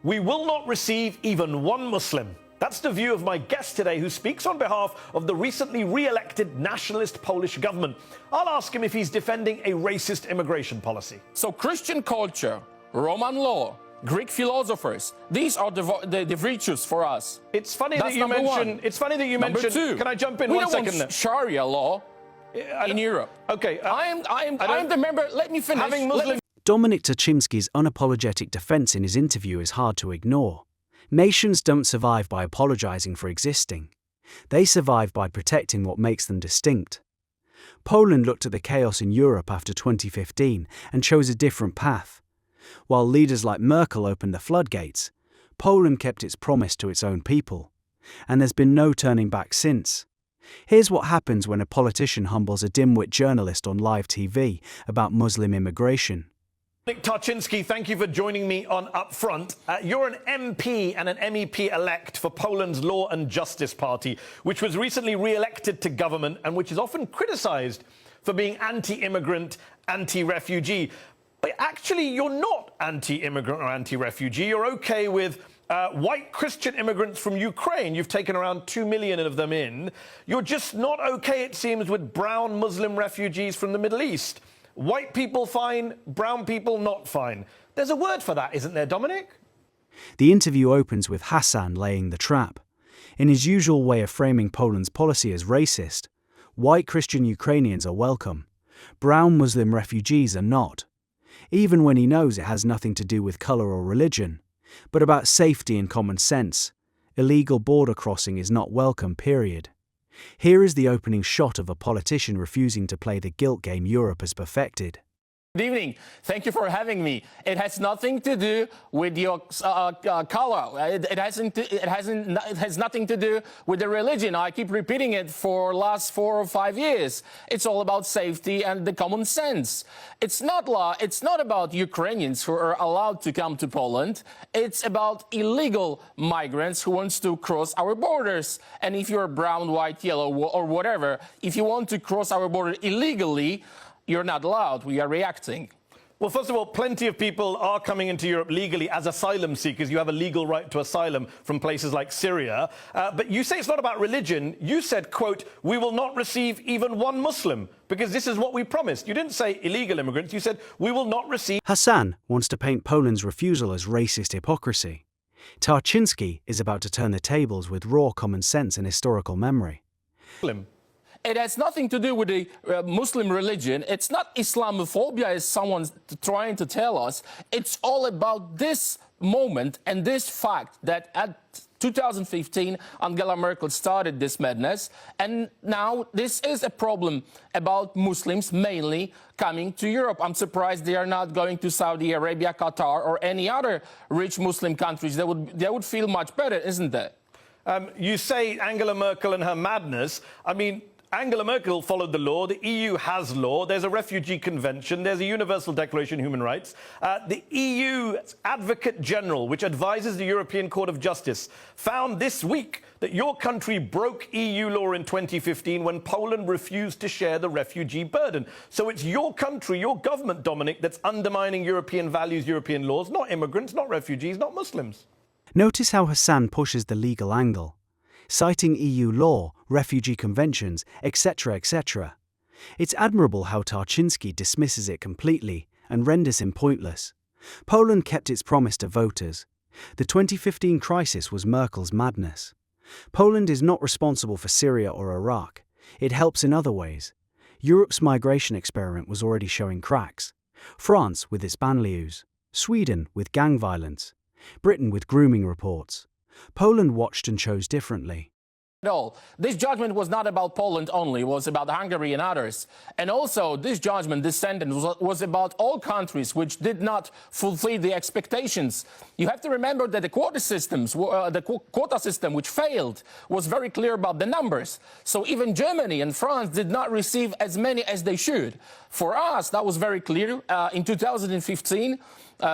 We will not receive even one Muslim. That's the view of my guest today, who speaks on behalf of the recently re-elected nationalist Polish government. I'll ask him if he's defending a racist immigration policy. So Christian culture, Roman law, Greek philosophers, these are the virtues for us. It's funny That's that you number mention. one. It's funny that you Number mention. two, Can I jump in we 1 don't second? want Sharia law in Europe. Okay. I'm the member. Let me finish. Having Muslim. Dominic Toczynski's unapologetic defense in his interview is hard to ignore. Nations don't survive by apologizing for existing. They survive by protecting what makes them distinct. Poland looked at the chaos in Europe after 2015 and chose a different path. While leaders like Merkel opened the floodgates, Poland kept its promise to its own people. And there's been no turning back since. Here's what happens when a politician humbles a dimwit journalist on live TV about Muslim immigration. Dominic Toczynski, thank you for joining me on Upfront. You're an MP and an MEP-elect for Poland's Law and Justice Party, which was recently re-elected to government and which is often criticised for being anti-immigrant, anti-refugee. But actually, you're not anti-immigrant or anti-refugee. You're OK with white Christian immigrants from Ukraine. You've taken around 2 million of them in. You're just not OK, it seems, with brown Muslim refugees from the Middle East. White people fine, brown people not fine. There's a word for that, isn't there, Dominic? The interview opens with Hasan laying the trap. In his usual way of framing Poland's policy as racist, white Christian Ukrainians are welcome. Brown Muslim refugees are not. Even when he knows it has nothing to do with colour or religion, but about safety and common sense. Illegal border crossing is not welcome, period. Here is the opening shot of a politician refusing to play the guilt game Europe has perfected. Good evening. Thank you for having me. It has nothing to do with your color. It has nothing to do with the religion. I keep repeating it for last 4 or 5 years. It's all about safety and the common sense. It's not about Ukrainians who are allowed to come to Poland. It's about illegal migrants who wants to cross our borders. And if you're brown, white, yellow, or whatever, if you want to cross our border illegally, you're not allowed. We are reacting. Well, first of all, plenty of people are coming into Europe legally as asylum seekers. You have a legal right to asylum from places like Syria. But you say it's not about religion. You said, quote, we will not receive even one Muslim because this is what we promised. You didn't say illegal immigrants. You said we will not receive. Hasan wants to paint Poland's refusal as racist hypocrisy. Toczynski is about to turn the tables with raw common sense and historical memory. Muslim. It has nothing to do with the Muslim religion. It's not Islamophobia, as someone's trying to tell us. It's all about this moment and this fact that at 2015, Angela Merkel started this madness. And now this is a problem about Muslims mainly coming to Europe. I'm surprised they are not going to Saudi Arabia, Qatar, or any other rich Muslim countries. They would feel much better, isn't it? You say Angela Merkel and her madness. I mean, Angela Merkel followed the law. The EU has law. There's a refugee convention. There's a universal declaration of human rights. The EU Advocate General, which advises the European Court of Justice, found this week that your country broke EU law in 2015 when Poland refused to share the refugee burden. So it's your country, your government, Dominic, that's undermining European values, European laws, not immigrants, not refugees, not Muslims. Notice how Hasan pushes the legal angle, citing EU law, refugee conventions, etc., etc. It's admirable how Toczynski dismisses it completely and renders him pointless. Poland kept its promise to voters. The 2015 crisis was Merkel's madness. Poland is not responsible for Syria or Iraq. It helps in other ways. Europe's migration experiment was already showing cracks. France with its banlieues, Sweden with gang violence, Britain with grooming reports. Poland watched and chose differently. All. This judgment was not about Poland only, it was about Hungary and others. And also, this judgment, this sentence, was about all countries which did not fulfill the expectations. You have to remember that the quota system, which failed, was very clear about the numbers. So even Germany and France did not receive as many as they should. For us, that was very clear. In 2015,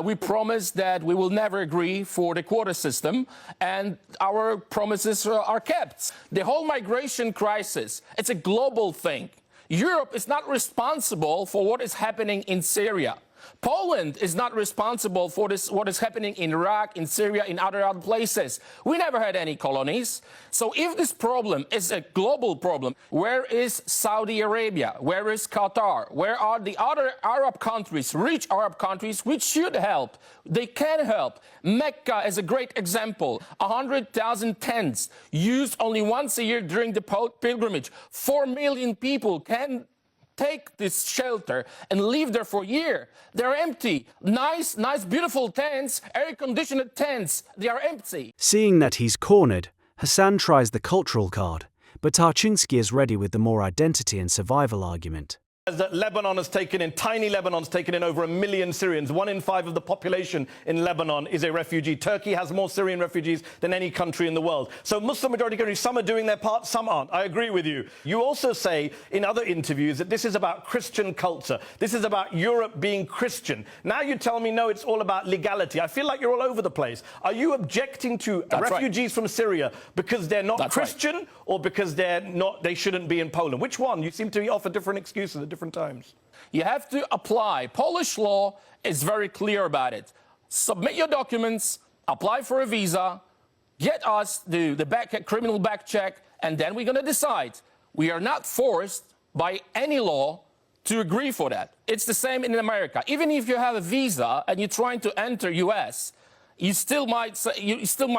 we promised that we will never agree for the quota system, and our promises are kept. The whole migration crisis, it's a global thing. Europe is not responsible for what is happening in Syria. Poland is not responsible for this, what is happening in Iraq, in Syria, in other places. We never had any colonies. So if this problem is a global problem, where is Saudi Arabia? Where is Qatar? Where are the other Arab countries, rich Arab countries, which should help? They can help. Mecca is a great example. 100,000 tents used only once a year during the pilgrimage. 4 million people can take this shelter and live there for a year. They're empty. Nice, beautiful tents, air-conditioned tents. They are empty. Seeing that he's cornered, Hasan tries the cultural card, but Tarczynski is ready with the more identity and survival argument. That Lebanon has taken in, tiny Lebanon's taken in over 1 million Syrians. 1 in 5 of the population in Lebanon is a refugee. Turkey has more Syrian refugees than any country in the world. So Muslim majority countries, some are doing their part, some aren't. I agree with you. You also say in other interviews that this is about Christian culture. This is about Europe being Christian. Now you tell me, no, it's all about legality. I feel like you're all over the place. Are you objecting to refugees from Syria because they're not Christian or because they shouldn't be in Poland? Which one? You seem to offer different excuses at different times. You have to apply. Polish law is very clear about it. Submit your documents, apply for a visa, get us the criminal back check, and then we're going to decide. We are not forced by any law to agree for that. It's the same in America. Even if you have a visa and you're trying to enter US, you still might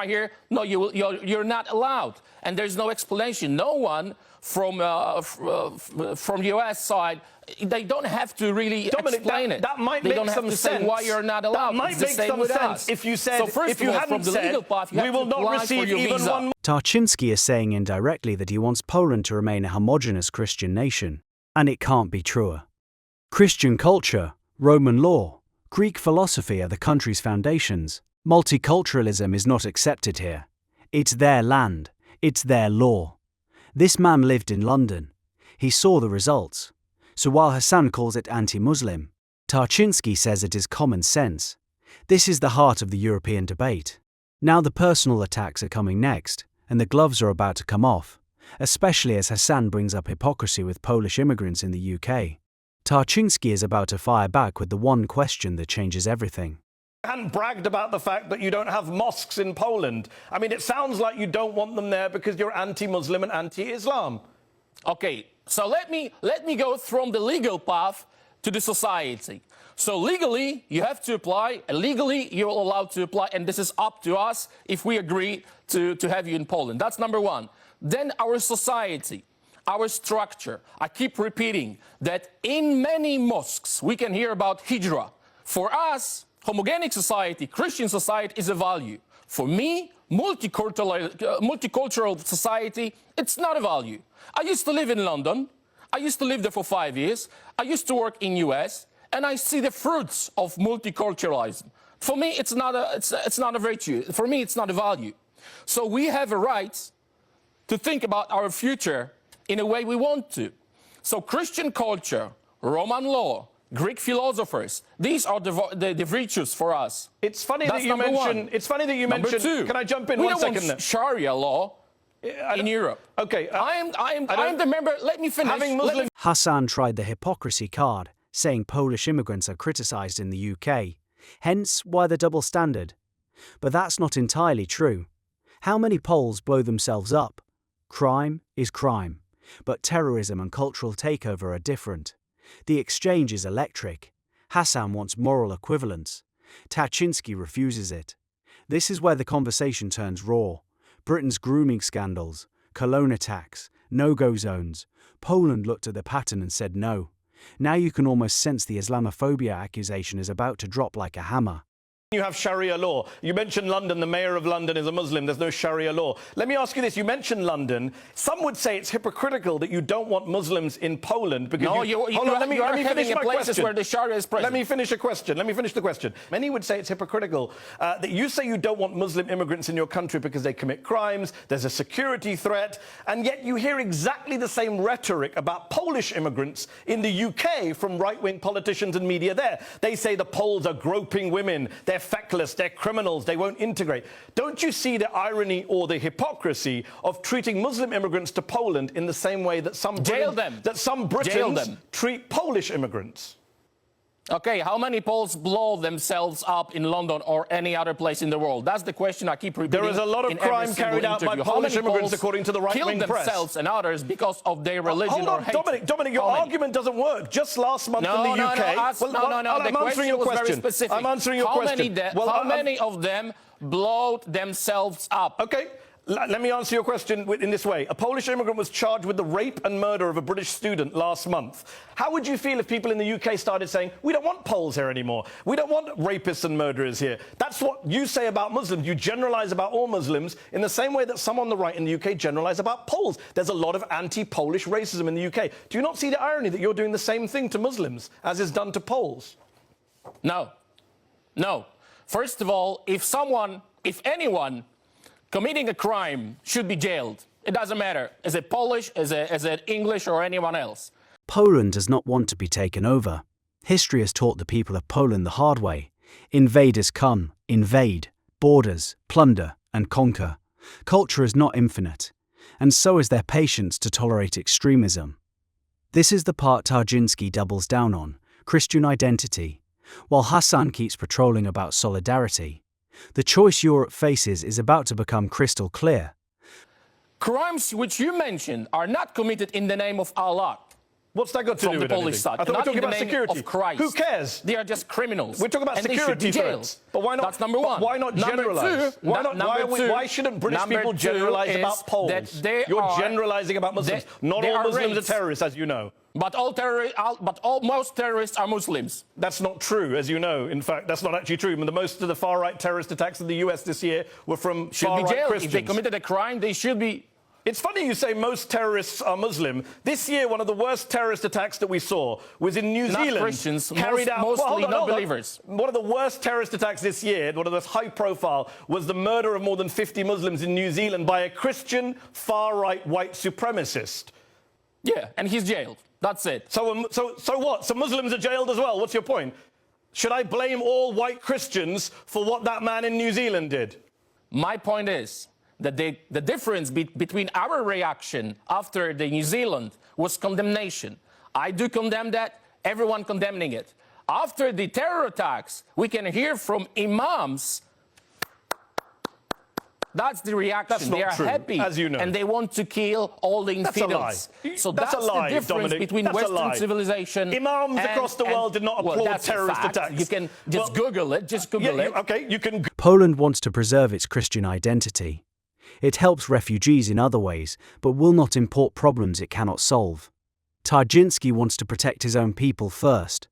hear, no, you're not allowed. And there's no explanation. No one from US side, they don't have to really explain it. That might they make don't have some to sense. say why you're not allowed. That might make some sense if you said, so if you hadn't said, we will not receive even one. Tarczynski is saying indirectly that he wants Poland to remain a homogeneous Christian nation, and it can't be truer. Christian culture, Roman law, Greek philosophy are the country's foundations. Multiculturalism is not accepted here. It's their land. It's their law. This man lived in London. He saw the results. So while Hasan calls it anti-Muslim, Tarczynski says it is common sense. This is the heart of the European debate. Now the personal attacks are coming next, and the gloves are about to come off, especially as Hasan brings up hypocrisy with Polish immigrants in the UK. Tarczynski is about to fire back with the one question that changes everything. You hadn't bragged about the fact that you don't have mosques in Poland. I mean, it sounds like you don't want them there because you're anti-Muslim and anti-Islam. Okay, so let me go from the legal path to the society. So legally, you have to apply, and legally, you're allowed to apply, and this is up to us if we agree to have you in Poland. That's number one. Then our society, our structure. I keep repeating that in many mosques, we can hear about hijrah. For us, homogenic society, Christian society is a value. For me, multicultural society, it's not a value. I used to live in London. I used to live there for 5 years. I used to work in US, and I see the fruits of multiculturalism. For me, it's not a virtue. For me, it's not a value. So we have a right to think about our future in a way we want to. So Christian culture, Roman law, Greek philosophers, these are the virtues for us. It's funny that you mention. It's funny that you mention. Can I jump in 1 second? We don't want Sharia law in Europe. Okay, I am the member. Let me finish. Hasan tried the hypocrisy card, saying Polish immigrants are criticised in the UK, hence why the double standard. But that's not entirely true. How many Poles blow themselves up? Crime is crime, but terrorism and cultural takeover are different. The exchange is electric. Hasan wants moral equivalence. Tarczynski refuses it. This is where the conversation turns raw. Britain's grooming scandals, Cologne attacks, no-go zones. Poland looked at the pattern and said no. Now you can almost sense the Islamophobia accusation is about to drop like a hammer. You have Sharia law. You mentioned London. The mayor of London is a Muslim. There's no Sharia law. Let me ask you this. You mentioned London. Some would say it's hypocritical that you don't want Muslims in Poland because no, hold on, let me finish my question. Where the Sharia is present. Let me finish a question. Let me finish the question. Many would say it's hypocritical that you say you don't want Muslim immigrants in your country because they commit crimes, there's a security threat, and yet you hear exactly the same rhetoric about Polish immigrants in the UK from right-wing politicians and media there. They say the Poles are groping women, they're feckless, they're criminals, they won't integrate. Don't you see the irony or the hypocrisy of treating Muslim immigrants to Poland in the same way that some Britons treat Polish immigrants? Okay, how many Poles blow themselves up in London or any other place in the world? That's the question I keep repeating. There is a lot of crime carried out by Polish immigrants, according to the right-wing press. Kill themselves and others because of their religion or hate. Dominic, your argument doesn't work. Just last month in the UK... The question was very specific. I'm answering your question. How many of them blowed themselves up? Okay. Let me answer your question in this way. A Polish immigrant was charged with the rape and murder of a British student last month. How would you feel if people in the UK started saying, we don't want Poles here anymore, we don't want rapists and murderers here? That's what you say about Muslims. You generalize about all Muslims in the same way that some on the right in the UK generalize about Poles. There's a lot of anti-Polish racism in the UK. Do you not see the irony that you're doing the same thing to Muslims as is done to Poles? No. No. First of all, if anyone committing a crime should be jailed. It doesn't matter. Is it Polish, is it English, or anyone else? Poland does not want to be taken over. History has taught the people of Poland the hard way. Invaders come, invade, borders, plunder, and conquer. Culture is not infinite, and so is their patience to tolerate extremism. This is the part Tarczynski doubles down on, Christian identity, while Hasan keeps patrolling about solidarity. The choice Europe faces is about to become crystal clear. Crimes which you mentioned are not committed in the name of Allah. What's that got to do with the Polish side? I thought we were talking about security. Of Christ. Who cares? They are just criminals. We're talking about security threats. But why not? That's number one. Why not generalize? Why shouldn't British people generalize about Poles? You're generalizing about Muslims. Not all Muslims are terrorists, as you know. But most terrorists are Muslims. That's not true, as you know. In fact, that's not actually true. Most of the far-right terrorist attacks in the US this year were from far-right Christians. If they committed a crime, they should be... It's funny you say most terrorists are Muslim. This year, one of the worst terrorist attacks that we saw was in New Zealand. Not Christians, mostly not believers. One of the worst terrorist attacks this year, one of the most high profile, was the murder of more than 50 Muslims in New Zealand by a Christian far-right white supremacist. Yeah, and he's jailed. That's it. So what? So Muslims are jailed as well? What's your point? Should I blame all white Christians for what that man in New Zealand did? My point is that the difference between our reaction after the New Zealand was condemnation. I do condemn that, everyone condemning it. After the terror attacks, we can hear from imams. That's the reaction. That's not they are true, happy, as you know. And they want to kill all the infidels. So that's a lie, the difference Dominic. between Western civilization. Imams across the world did not applaud terrorist attacks. You can just Google it. Just Google it. Okay, you can. Poland wants to preserve its Christian identity. It helps refugees in other ways, but will not import problems it cannot solve. Tarczynski wants to protect his own people first.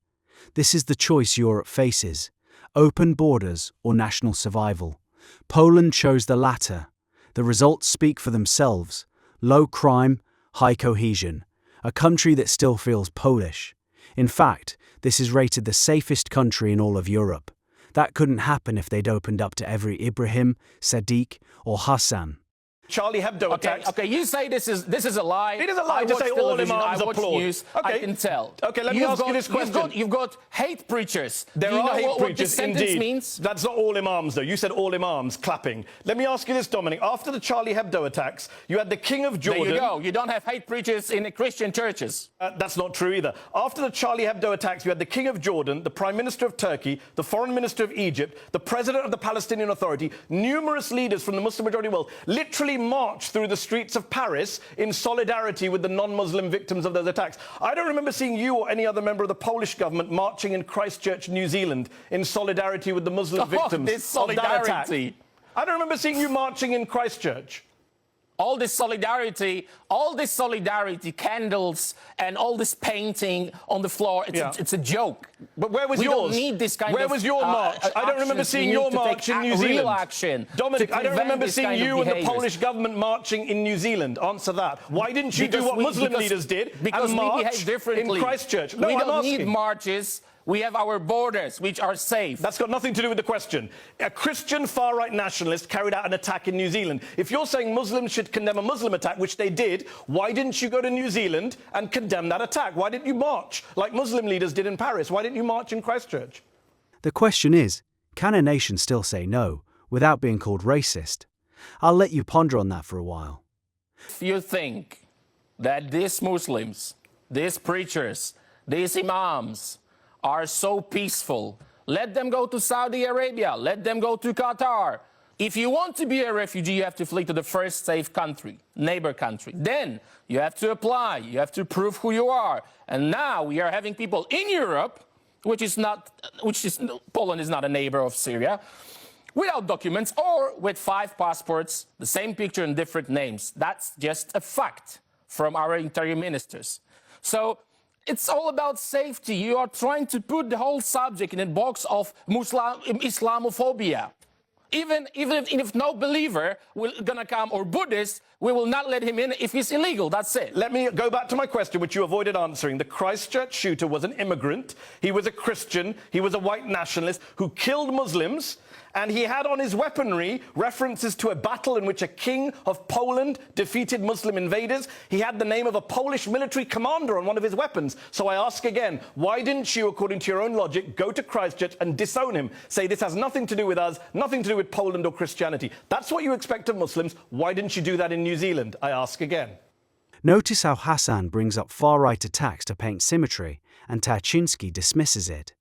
This is the choice Europe faces: open borders or national survival. Poland chose the latter. The results speak for themselves: low crime, high cohesion, a country that still feels Polish. In fact, this is rated the safest country in all of Europe. That couldn't happen if they'd opened up to every Ibrahim, Sadiq, or Hasan. Charlie Hebdo attacks. Okay, you say this is a lie. It is a lie to say all imams applaud. News, I can tell. Okay, let me ask you this question. You've got hate preachers. There are hate preachers, indeed. Means? That's not all imams, though. You said all imams clapping. Let me ask you this, Dominic. After the Charlie Hebdo attacks, you had the King of Jordan. There you go. You don't have hate preachers in the Christian churches. That's not true either. After the Charlie Hebdo attacks, you had the King of Jordan, the Prime Minister of Turkey, the Foreign Minister of Egypt, the President of the Palestinian Authority, numerous leaders from the Muslim-majority world literally marched through the streets of Paris in solidarity with the non-Muslim victims of those attacks. I don't remember seeing you or any other member of the Polish government marching in Christchurch, New Zealand, in solidarity with the Muslim victims of that attack. I don't remember seeing you marching in Christchurch. All this solidarity, candles, and all this painting on the floor, it's a joke. But where was yours? We don't need this kind Where of was your march? I don't remember seeing your march in New Zealand. Real action. Dominic, I don't remember seeing you and the Polish government marching in New Zealand. Answer that. Why didn't you do what Muslim leaders did and march in Christchurch? No, we don't asking. need marches. We have our borders, which are safe. That's got nothing to do with the question. A Christian far-right nationalist carried out an attack in New Zealand. If you're saying Muslims should condemn a Muslim attack, which they did, why didn't you go to New Zealand and condemn that attack? Why didn't you march like Muslim leaders did in Paris? Why didn't you march in Christchurch? The question is, can a nation still say no without being called racist? I'll let you ponder on that for a while. If you think that these Muslims, these preachers, these imams are so peaceful. Let them go to Saudi Arabia. Let them go to Qatar. If you want to be a refugee, you have to flee to the first safe country, neighbor country. Then you have to apply. You have to prove who you are. And now we are having people in Europe, Poland is not a neighbor of Syria, without documents or with 5 passports, the same picture and different names. That's just a fact from our interior ministers. So it's all about safety. You are trying to put the whole subject in a box of Islamophobia. Even if no believer will gonna come, or Buddhist, we will not let him in if he's illegal. That's it. Let me go back to my question, which you avoided answering. The Christchurch shooter was an immigrant. He was a Christian. He was a white nationalist who killed Muslims. And he had on his weaponry references to a battle in which a king of Poland defeated Muslim invaders. He had the name of a Polish military commander on one of his weapons. So I ask again, why didn't you, according to your own logic, go to Christchurch and disown him? Say this has nothing to do with us, nothing to do with Poland or Christianity. That's what you expect of Muslims. Why didn't you do that in New Zealand? I ask again. Notice how Hasan brings up far-right attacks to paint symmetry, and Tarczynski dismisses it.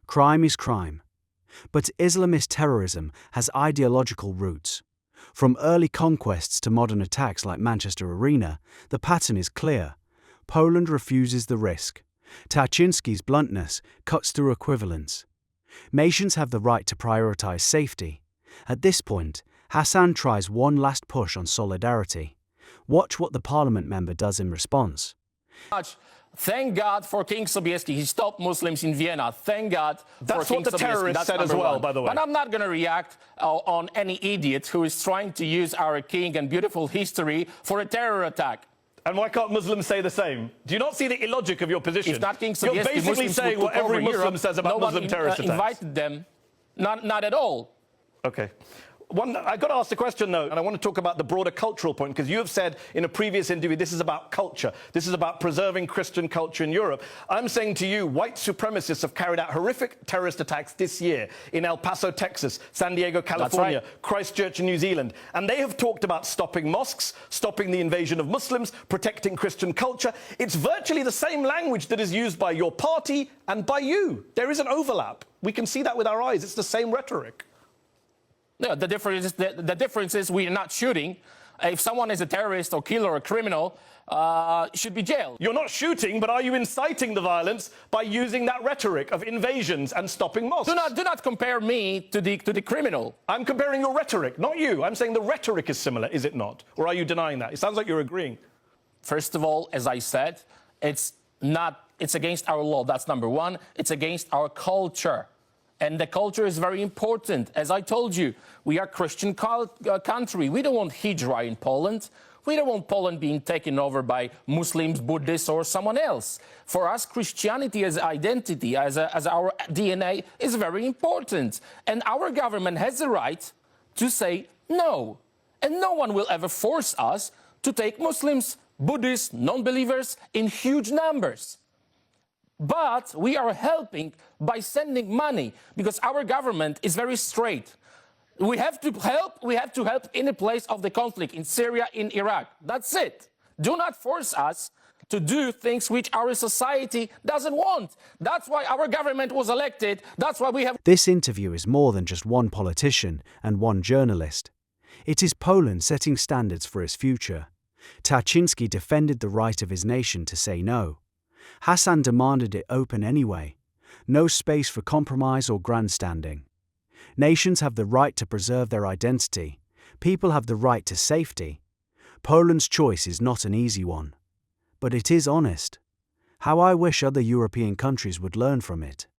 Crime is crime. But Islamist terrorism has ideological roots. From early conquests to modern attacks like Manchester Arena, the pattern is clear. Poland refuses the risk. Tarczynski's bluntness cuts through equivalence. Nations have the right to prioritize safety. At this point, Hasan tries one last push on solidarity. Watch what the parliament member does in response. Thank God for King Sobieski. He stopped Muslims in Vienna. Thank God That's for King what the terrorists said as well, by the way. But I'm not going to react on any idiot who is trying to use our king and beautiful history for a terror attack. And why can't Muslims say the same? Do you not see the illogic of your position? If not King Sobieski, you're basically Muslims saying what every Muslim Europe, says about Muslim terrorist attacks. Invited them. Not at all. Okay. I've got to ask the question, though, and I want to talk about the broader cultural point, because you have said in a previous interview this is about culture. This is about preserving Christian culture in Europe. I'm saying to you, white supremacists have carried out horrific terrorist attacks this year in El Paso, Texas, San Diego, California, Christchurch in New Zealand. And they have talked about stopping mosques, stopping the invasion of Muslims, protecting Christian culture. It's virtually the same language that is used by your party and by you. There is an overlap. We can see that with our eyes. It's the same rhetoric. No, the difference is we are not shooting. If someone is a terrorist or killer or criminal, should be jailed. You're not shooting, but are you inciting the violence by using that rhetoric of invasions and stopping mosques? Do not compare me to the criminal. I'm comparing your rhetoric, not you. I'm saying the rhetoric is similar, is it not? Or are you denying that? It sounds like you're agreeing. First of all, as I said, it's against our law. That's number one. It's against our culture. And the culture is very important. As I told you, we are a Christian country. We don't want hijra in Poland. We don't want Poland being taken over by Muslims, Buddhists, or someone else. For us, Christianity as identity, as our DNA, is very important. And our government has the right to say no. And no one will ever force us to take Muslims, Buddhists, non-believers in huge numbers. But we are helping by sending money, because our government is very straight. We have to help in the place of the conflict, in Syria, in Iraq. That's it. Do not force us to do things which our society doesn't want. That's why our government was elected. That's why we have... This interview is more than just one politician and one journalist. It is Poland setting standards for its future. Tarczynski defended the right of his nation to say no. Hasan demanded it open anyway. No space for compromise or grandstanding. Nations have the right to preserve their identity. People have the right to safety. Poland's choice is not an easy one. But it is honest. How I wish other European countries would learn from it.